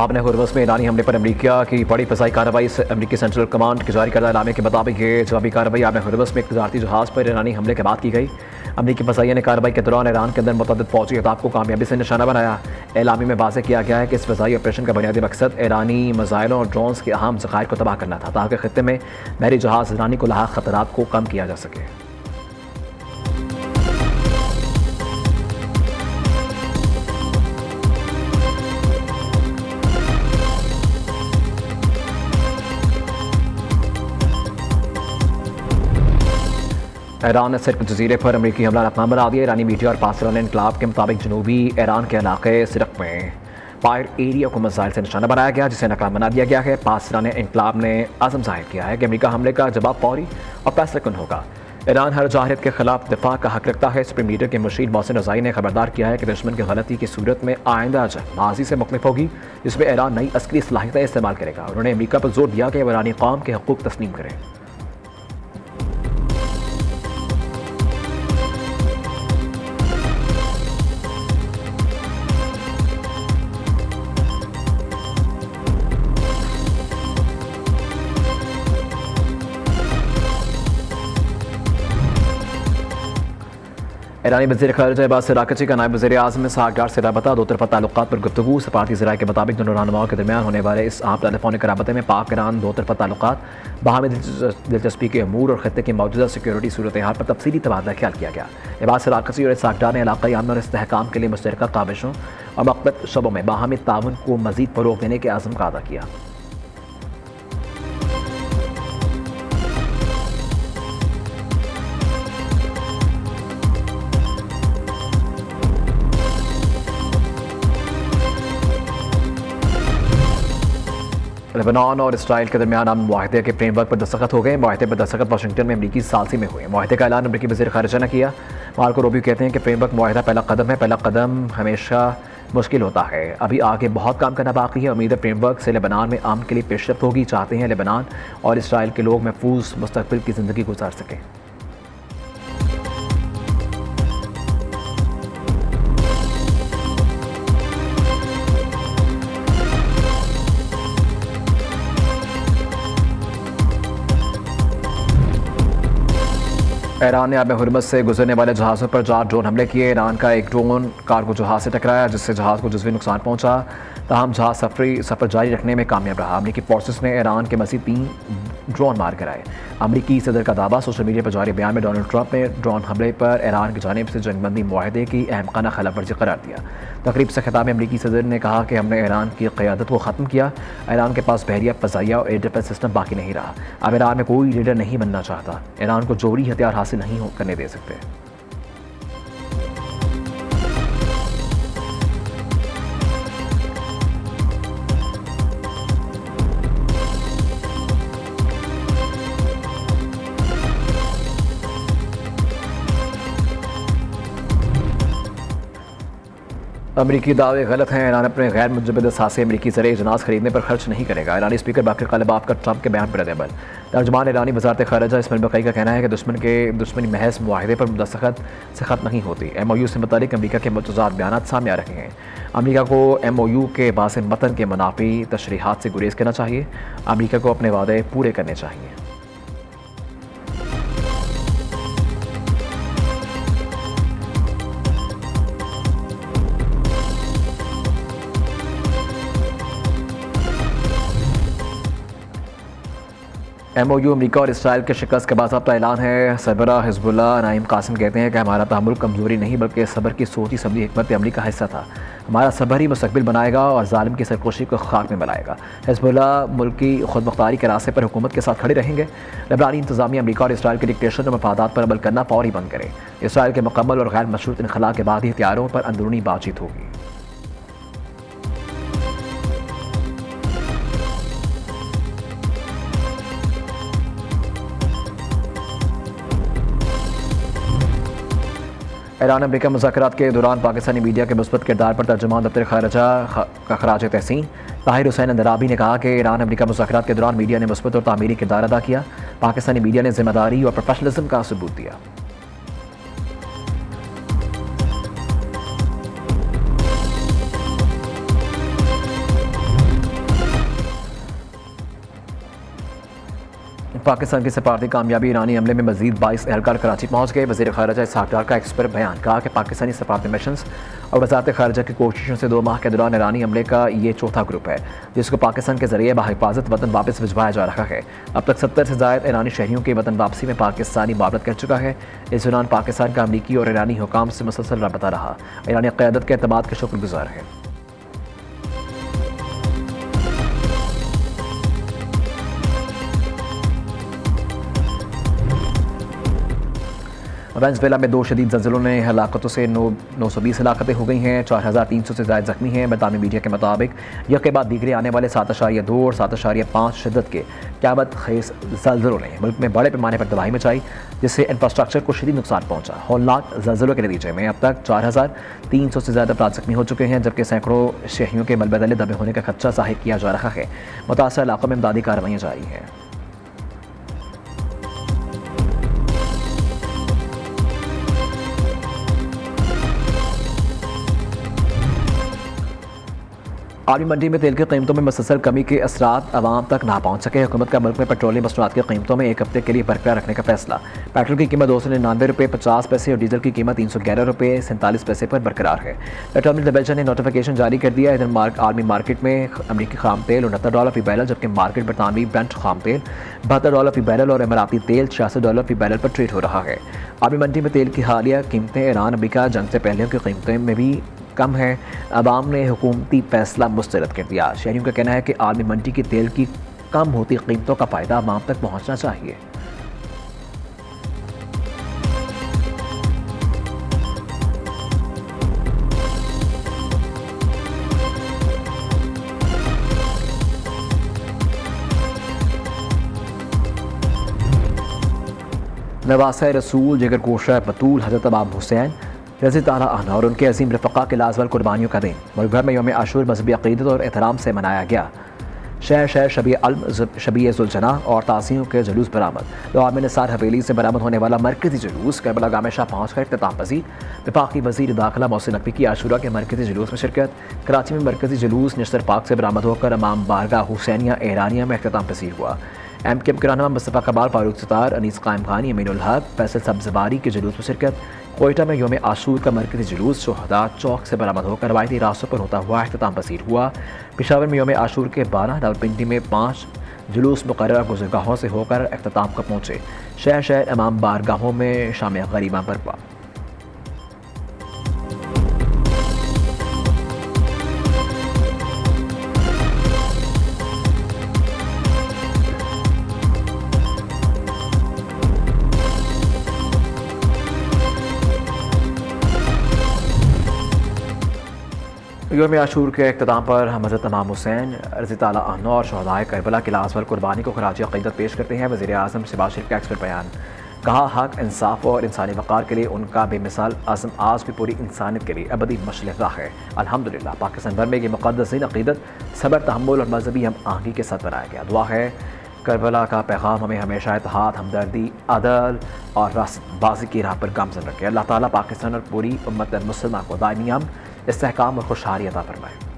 मामले हुर्मुज़ में ईरानी हमले पर अमरीका की बड़ी फ़िज़ाई कार्रवाई से अमरीकी सेंट्रल कमांड के जारी करदा इलामे के मुताबिक ये जवाबी कार्रवाई आब हुर्मुज़ में एक तजारती जहाज़ पर ईरानी हमले के बाद की गई। अमरीकी फ़ज़ाइया ने कार्रवाई के दौरान ईरान के अंदर मुतअद्दिद फ़ौजी अहदाफ़ को कामयाबी से निशाना बनाया। एलामी में वाज़ेह किया गया है कि इस फ़िज़ाई ऑपरेशन का बुनियादी मकसद ईरानी मिज़ाइलों और ड्रोन्स के अहम ज़खायर को तबाह करना था ताकि ख़ित्ते में बहरी जहाज़ ईरानी को लाहक ख़तरात को कम किया जा सके। ईरान ने सिर्क जजीरे पर अमरीकी हमला रकमा बना दिया। ईरानी मीडिया और पासरान इनकलाब के मुताबिक जनूबी ईरान के इलाके सिरक में फायर एरिया को मिसाइल से निशाना बनाया गया, जिसे नाकाम बना दिया गया है। पासरान इनकलाब ने आज़म जाहिर किया है कि अमरीका हमले का जवाब फौरी और फैसलाकुन होगा। ईरान हर जाहिरत के खिलाफ दिफा का हक रखता है। सुप्रीम लीडर के मुशीर मोहसिन रज़ाई ने खबरदार किया है कि दुश्मन की गलती की सूरत में आइंदा जंग माजी से मुख्तलिफ होगी, जिसमें ईरान नई अस्करी सलाहियतें इस्तेमाल करेगा। उन्होंने अमरीका पर जोर दिया कि वह ईरानी कौम के हकूक़ तस्लीम करें। ईरानी वज़ीर ख़ारिजा अब्बास अराग़ची का नायब वज़ीर आज़म इसहाक़ डार से रबता दो तरफ़ा ताल्लुक़ात पर गुफ्तगू। सफ़ारती ज़राए के मुताबिक दोनों रहनुमाओं के दरमियान होने वाले इस आम टेलीफोनिक राबते में पाक ईरान दो तरफ़ा ताल्लुक़ात, बाहमी दिलचस्पी के अमूर और ख़ित्ते की मौजूदा सिक्योरिटी सूरत हाल पर तफसीली तबादला ख्याल किया गया। अब्बास अराग़ची और इसहाक़ डार ने इलाक़ाई अमन और इस्तेहकाम के लिए मुश्तरका काविशों और मुख्तलिफ़ शोबों में बाहमी ताउन को मज़ीद फ़रोग़ देने के अज़्म का अदा किया। लेबनान और इसराइल के दरमियान अमन मुआहदे के फ्रेमवर्क पर दस्तखत हो गए। मुआहदे पर दस्तखत वाशिंगटन में अमरीकी सालसी में हुए। मुआहदे का ऐलान अमरीकी वज़ीर ख़ारिजा ने किया। मार्को रूबियो कहते हैं कि फ्रेमवर्क मुआहदा पहला कदम है। पहला कदम हमेशा मुश्किल होता है, अभी आगे बहुत काम करना बाकी है। उम्मीद है फ्रेमवर्क से लेबनान में अमन के लिए पेशरफ्त होगी। चाहते हैं लेबनान और इसराइल के लोग महफूज मुस्तक़बिल की ज़िंदगी गुजार सकें। ईरान ने आब हुर्मुज़ से गुजरने वाले जहाज़ों पर 4 ड्रोन हमले किए। ईरान का एक ड्रोन कार्गो जहाज़ से टकराया, जिससे जहाज़ को जुज़वी नुकसान पहुंचा। ताहम जहाज़ सफ़र जारी रखने में कामयाब रहा। अमरीकी फोर्सेस ने ईरान के मज़ीद 3 ड्रोन मार गिराए। अमरीकी सदर का दावा। सोशल मीडिया पर जारी बयान में डोनाल्ड ट्रंप ने ड्रोन हमले पर ईरान की जानिब से जंगबंदी मुआहदे की अहमकाना खिलाफवर्जी करार दिया। तकरीब से खिताब में अमरीकी सदर ने कहा कि हमने ईरान की क़यादत को ख़त्म किया। ईरान के पास बहरिया, फ़ज़ाइया और एयर डिफेंस सिस्टम बाकी नहीं रहा। अब ईरान में कोई लीडर नहीं बनना चाहता। ईरान को जोहरी हथियार हासिल नहीं करने दे सकते। अमरीकी दावे गलत हैं। ईरान अपने गैर मुजबद असासे अमरीकी ज़रिए अजनास खरीदने पर खर्च नहीं करेगा। ईरानी स्पीकर बाकर कालिबाफ का ट्रंप के बयान पर रद्द-ए-अमल। तर्जुमान ईरानी वज़ारत ख़ारिजा इसमाइल बक़ई का कहना है कि दुश्मनी महज मुआहदे पर दस्तखत से ख़त्म नहीं होती। MOU से मुतालिक अमरीका के मुतज़ाद बयानात सामने आ रहे हैं। अमरीका को MOU के वाज़ेह मतन के मुनाफी तशरीहात से गुरेज करना चाहिए। अमरीका को अपने वादे पूरे करने चाहिए। MOU अमरीका और इसराइल के शिकस्त के बाज़ाब्ता ऐलान है। सरबरा हिज़्बुल्लाह नईम कासिम कहते हैं कि हमारा तहम्मुल कमज़ोरी नहीं बल्कि सब्र की सोची समझी हिकमत अमली का हिस्सा था। हमारा सब्र ही मुस्तक़बिल बनाएगा और ज़ालिम की सरकोशी को खाक में मिलाएगा। हिज़्बुल्लाह मुल्क की खुद मुख्तारी के रास्ते पर हुकूमत के साथ खड़े रहेंगे। लेबनानी इंतज़ामिया अमरीका और इसराइल के डिक्टेशन और मफादात पर अमल करना फौरी बंद करें। इसराइल के मुकम्मल और गैर मशरूत इनखला के बाद ही हथियारों पर अंदरूनी बातचीत होगी। ईरान अमरीका मुज़ाकरात के दौरान पाकिस्तानी मीडिया के मुस्बत किरदार पर तर्जुमान दफ्तर ख़ारिजा का खराज तहसीन ताहिर हुसैन अंदराबी ने कहा कि ईरान अमरीका मुज़ाकरात के दौरान मीडिया ने मुस्बत और तामीरी किरदार अदा किया। पाकिस्तानी मीडिया ने जिम्मेदारी और प्रोफेशनलिज्म का सबूत दिया। पाकिस्तान की सफारती कामयाबी ईरानी हमले में मजीद 22 एहलकार कराची पहुँच गए। वज़ीर ख़ारिजा इसहाक डार का एक्सपर बयान, कहा कि पाकिस्तानी सफारती मिशन और वज़ारत ख़ारिजा की कोशिशों से 2 माह के दौरान ईरानी हमले का ये चौथा ग्रुप है जिसको पाकिस्तान के जरिए बाहिफाजत वतन वापस भिजवाया जा रहा है। अब तक 70 से ज़ायद ईरानी शहरियों की वतन वापसी में पाकिस्तानी मुआवनत कर चुका है। इस दौरान पाकिस्तान का अमरीकी और ईरानी हुकाम से मुसलसल रबता रहा। ईरानी क़यादत के एतमाद के शुक्रगुजार है। वेनेजुएला में 2 शदीद ज़लज़लों ने हलाकतों से 920 हलाकतें हो गई हैं। 4300 से ज़ायद ज़ख्मी हैं। मकामी मीडिया के मुताबिक यह के बाद दीगरे आने वाले 7.2 और 7.5 शिद्दत के क़यामत ख़ेज़ ज़लज़लों ने मुल्क में बड़े पैमाने पर तबाही मचाई, जिससे इंफ्रास्ट्रक्चर को शदीद नुकसान पहुँचा। हौलनाक ज़लज़लों के नतीजे में अब तक 4300 से ज़्यादा अफराद ज़ख्मी हो चुके हैं, जबकि सैकड़ों शहरियों के मलबे तले दबे होने का खदशा ज़ाहिर किया जा रहा है। मुतासर इलाक़ों में इमदादी कार्रवाइयाँ जारी हैं। आर्मी मंडी में तेल की कीमतों में मुसलसल कमी के असरात आवाम तक ना पहुँच सके। हुकूमत का मुल्क में पेट्रोलियम मसनूआत की कीमतों में 1 हफ्ते के लिए बरकरार रखने का फैसला। पेट्रोल की कीमत 299 रुपये 50 पैसे और डीजल की कीमत 311 रुपये 47 पैसे पर बरकरार है। पेट्रोलियम डिवीजन ने नोटिफिकेशन जारी कर दिया। इधर आर्मी मार्केट में अमरीकी खाम तेल $69 फी बैरल, जबकि मार्केट बरतानवी ब्रेंट खाम तेल $72 फी बैरल और इमराती तेल $66 फी बैरल पर ट्रेड हो रहा है। आर्मी मंडी में तेल की हालिया कीमतें ईरान अमरीका जंग से पहले की कीमतें में भी कम है। अवाम ने हुकूमती फैसला मुस्तरद कर दिया। शहरियों का कहना है कि आर्मी मंडी की तेल की कम होती कीमतों का फ़ायदा अवाम तक पहुँचना चाहिए। नवासा रसूल जिगर गोशा बतूल हज़रत इमाम हुसैन रज़ी ताला अन्हु और उनके अजीम रफ़क़ा के लाजवाल कुर्बानियों का दिन मुल्क भर में यौम आशूर मज़हबी अक़ीदत और एहतराम से मनाया गया। शहर शहर शबी ज़ुलजना और ताज़ियों के जुलूस बरामद। आर्मी निसार हवेली से बरामद होने वाला मरकज़ी जुलूस करबला गाह में शाह पहुँच कर इख्तिताम पजीर। वफाकी वज़ीर दाखिला मोहसिन नकवी की आशूरा के मरकज़ी जुलूस में शिरकत। कराची में मरकज़ी जुलूस निश्तर पाक से बरामद होकर इमाम बारगाह हुसैनिया एरानिया में इख्तिताम पजीर हुआ। MKM के रहनुमा मुस्तफ़ा कमाल, फारूक सितार, अनीस कायम खान, अमीनुल हक, फैसल सब्ज़वारी के जुलूस में शिरकत। कोयटा में यौम आशूर का मरकज़ी जुलूस शोहदा चौक से बरामद होकर रवायती रास्तों पर होता हुआ इख्तिताम पसीर हुआ। पेशावर में यौम आशूर के 12, रावलपिंडी में 5 जुलूस मुकर्रर गुज़रगाहों से होकर इख्तिताम का पहुँचे। शहर शहर इमाम बारगाहों में शाम गरीबा बरपा। यौम आशूर के इख्तिताम पर हम हज़रत इमाम हुसैन रज़ी ताला अन्हु और शहदाए करबला की लाजवाल कुर्बानी को खराज अक़ीदत पेश करते हैं। वज़ीर आज़म शहबाज शरीफ का एक्सपर्ट बयान, कहा हक़, इंसाफ और इंसानी वक़ार के लिए उनका बेमिसाल आज़म आज भी पूरी इंसानियत के लिए अबदी मशअला है। अल्हम्दुलिल्लाह पाकिस्तान भर में ये मुक़द्दस अक़ीदत सब्र, तहम्मुल और मज़हबी हम आहंगी के साथ बनाया गया। दुआ है करबला का पैगाम हमें हमेशा इत्तेहाद, हमदर्दी, अदल और रास्तबाज़ी की राह पर गामज़न रखे। अल्लाह ताला पाकिस्तान और पूरी उम्मत मुस्लिमा को दायमी अमन, इस्तेहकाम और खुशहाली अता फरमाए।